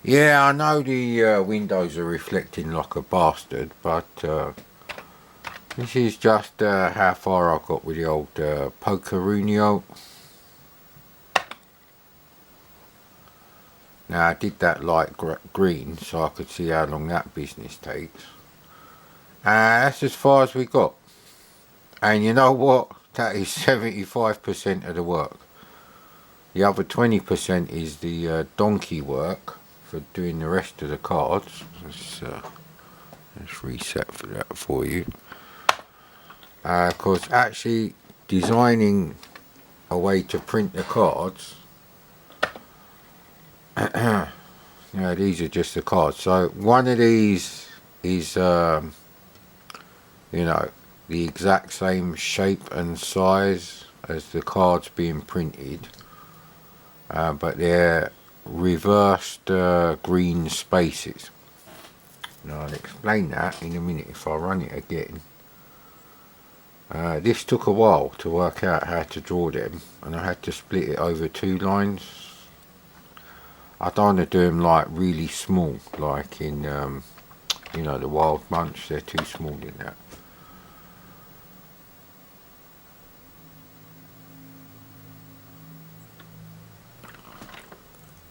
Yeah, I know the windows are reflecting like a bastard, but this is just how far I got with the old Pokerunio. Now I did that light green so I could see how long that business takes. That's as far as we got. And you know what? That is 75% of the work. The other 20% is the donkey work for doing the rest of the cards. Let's reset for that for you. Of course, actually designing a way to print the cards. Yeah, these are just the cards. So one of these is, you know, the exact same shape and size as the cards being printed, but they're reversed green spaces. Now I'll explain that in a minute if I run it again. This took a while to work out how to draw them, and I had to split it over two lines. I don't want to do them like really small, like in you know, the Wild Bunch. They're too small in that.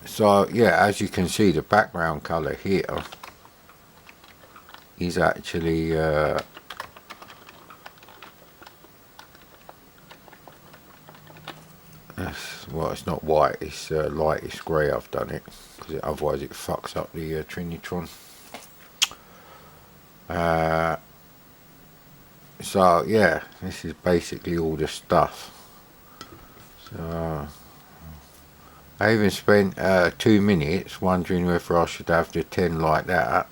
So yeah, as you can see, the background colour here is actually well, it's not white, it's lightest grey. I've done it because otherwise it fucks up the Trinitron. So yeah, this is basically all the stuff. So I even spent 2 minutes wondering whether I should have the 10 like that,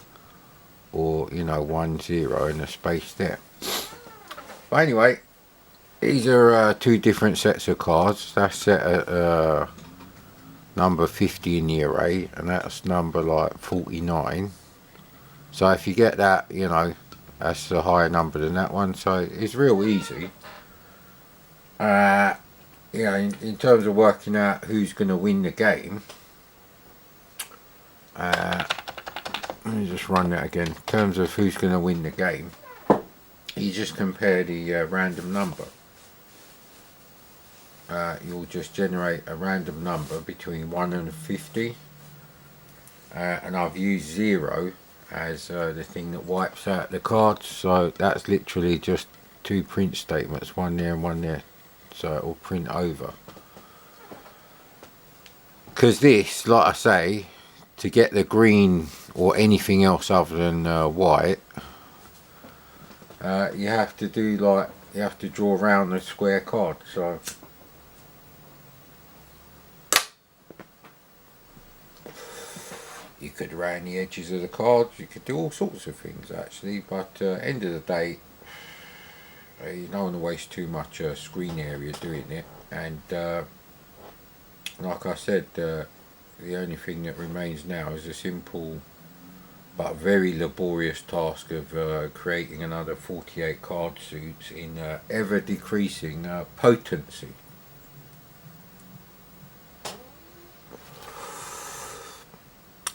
or, you know, 1 0 and a space there. But anyway, these are two different sets of cards. That's set at number 50 in the array, and that's number like 49. So if you get that, you know, that's a higher number than that one. So it's real easy. You know, in terms of working out who's going to win the game, let me just run that again. In terms of who's going to win the game, you just compare the random number. You'll just generate a random number between 1 and 50, and I've used 0 as the thing that wipes out the cards, so that's literally just two print statements, one there and one there, so it will print over. Because this, like I say, to get the green or anything else other than white, you have to do like, you have to draw around the square card. So you could round the edges of the cards, you could do all sorts of things actually, but end of the day, you don't want to waste too much screen area doing it. And like I said, the only thing that remains now is a simple but very laborious task of creating another 48 card suits in ever decreasing potency.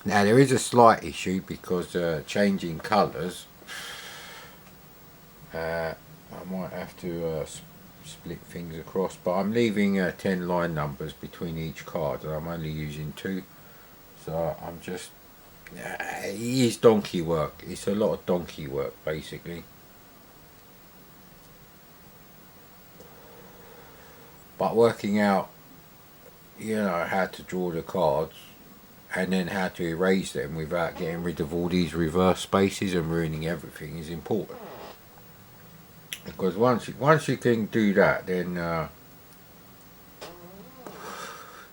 Now there is a slight issue because changing colours, I might have to split things across, but I'm leaving 10 line numbers between each card and I'm only using 2, so I'm just, it is donkey work. It's a lot of donkey work basically. But working out, you know, how to draw the cards and then how to erase them without getting rid of all these reverse spaces and ruining everything is important. Because once you can do that, then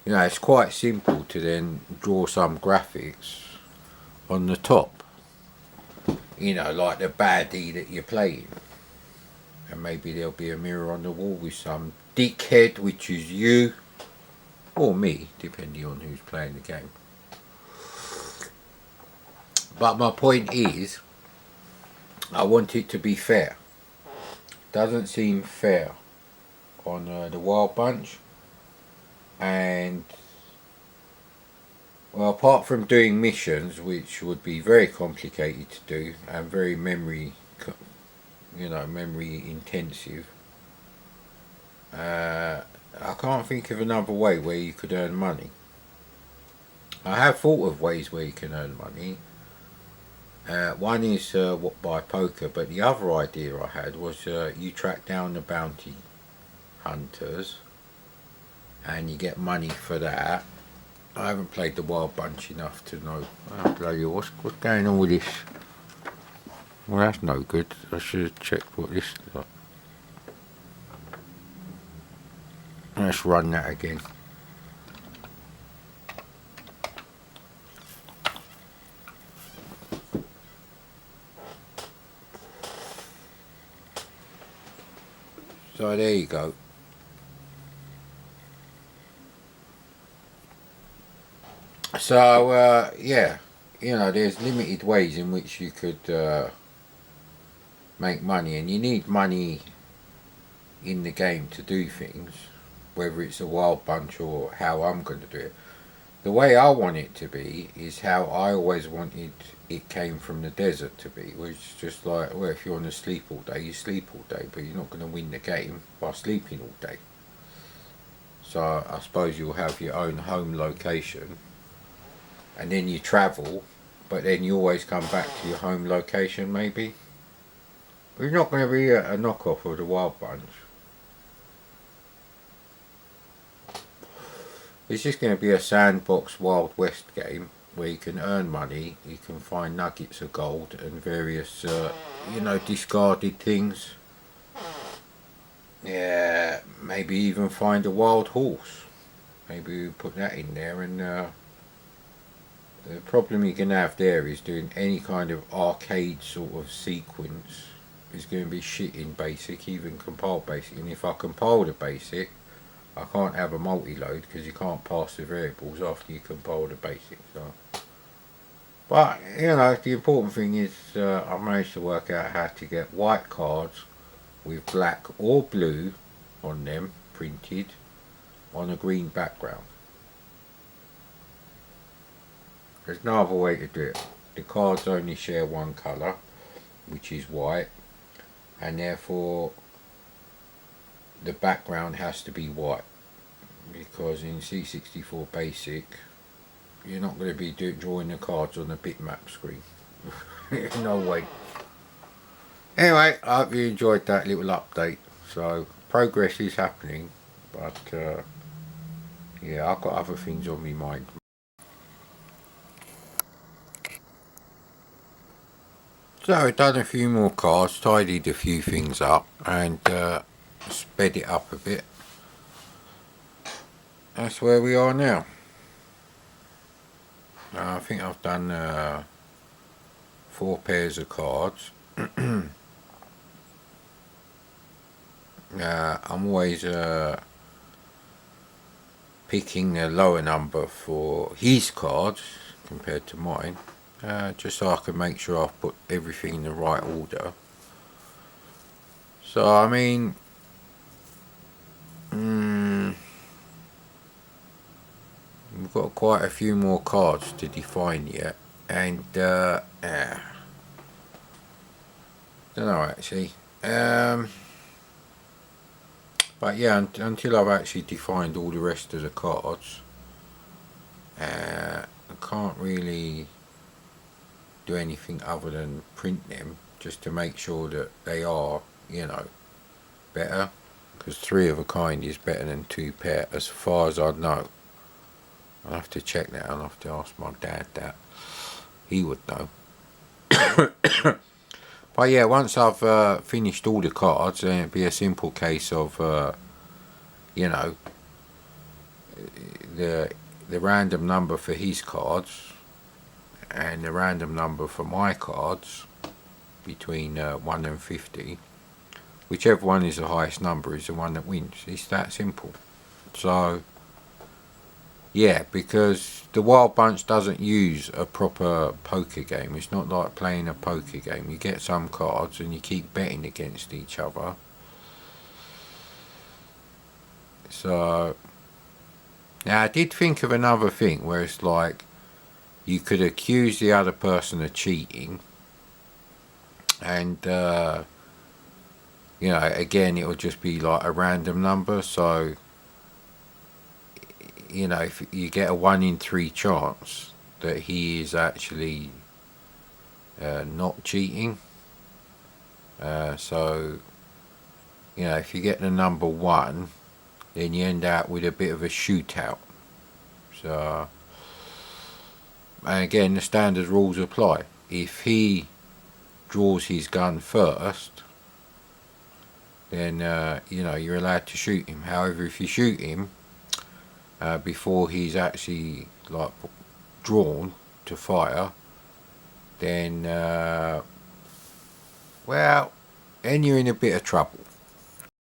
you know, it's quite simple to then draw some graphics on the top. You know, like the baddie that you're playing, and maybe there'll be a mirror on the wall with some dickhead, which is you or me, depending on who's playing the game. But my point is, I want it to be fair. Doesn't seem fair on the Wild Bunch, and Well, apart from doing missions, which would be very complicated to do and very memory, memory intensive, I can't think of another way where you could earn money. I have thought of ways where you can earn money. One is by poker, but the other idea I had was you track down the bounty hunters and you get money for that. I haven't played the Wild Bunch enough to know. Oh, bloody, what's going on with this? Well, that's no good. I should have checked what this is like. Let's run that again. So there you go. So yeah, there's limited ways in which you could make money, and you need money in the game to do things, whether it's a Wild Bunch or how I'm going to do it. The way I want it to be is how I always wanted it came from the desert to be, which is just like, well, if you want to sleep all day, you sleep all day, but you're not going to win the game by sleeping all day. So I suppose you'll have your own home location, and then you travel, but then you always come back to your home location maybe. But it's not going to be a knockoff of the Wild Bunch. It's just going to be a sandbox Wild West game where you can earn money, you can find nuggets of gold and various, discarded things. Yeah, maybe even find a wild horse. Maybe we put that in there, and the problem you can have there is doing any kind of arcade sort of sequence is going to be shit in basic, even compiled basic. And if I compile the basic, I can't have a multi-load because you can't pass the variables after you compile the basic. So, but the important thing is I managed to work out how to get white cards with black or blue on them printed on a green background. There's no other way to do it. The cards only share one colour, which is white, and therefore the background has to be white, because in C64 Basic you're not going to be drawing the cards on the bitmap screen. No way. Anyway, I hope you enjoyed that little update. So progress is happening, but yeah, I've got other things on my mind. So I've done a few more cards, tidied a few things up, and sped it up a bit. That's where we are now. I think I've done 4 pairs of cards. I'm always picking a lower number for his cards compared to mine, just so I can make sure I've put everything in the right order. So I mean, we've got quite a few more cards to define yet, and don't know actually. But yeah, until I've actually defined all the rest of the cards, I can't really do anything other than print them, just to make sure that they are, better. Because 3 of a kind is better than 2 pair, as far as I know. I'll have to check that. I'll have to ask my dad that. He would know. But yeah, once I've finished all the cards, then it'd be a simple case of, the random number for his cards and the random number for my cards between 1 and 50. Whichever one is the highest number is the one that wins. It's that simple. So, yeah, because the Wild Bunch doesn't use a proper poker game. It's not like playing a poker game. You get some cards and you keep betting against each other. So, now I did think of another thing where it's like, you could accuse the other person of cheating, and you know, again, it will just be like a random number. So, you know, if you get a 1 in 3 chance that he is actually not cheating, so, you know, if you get the number 1, then you end up with a bit of a shootout. So, and again, the standard rules apply. If he draws his gun first, then you know, you're allowed to shoot him. However, if you shoot him before he's actually like drawn to fire, then well, then you're in a bit of trouble.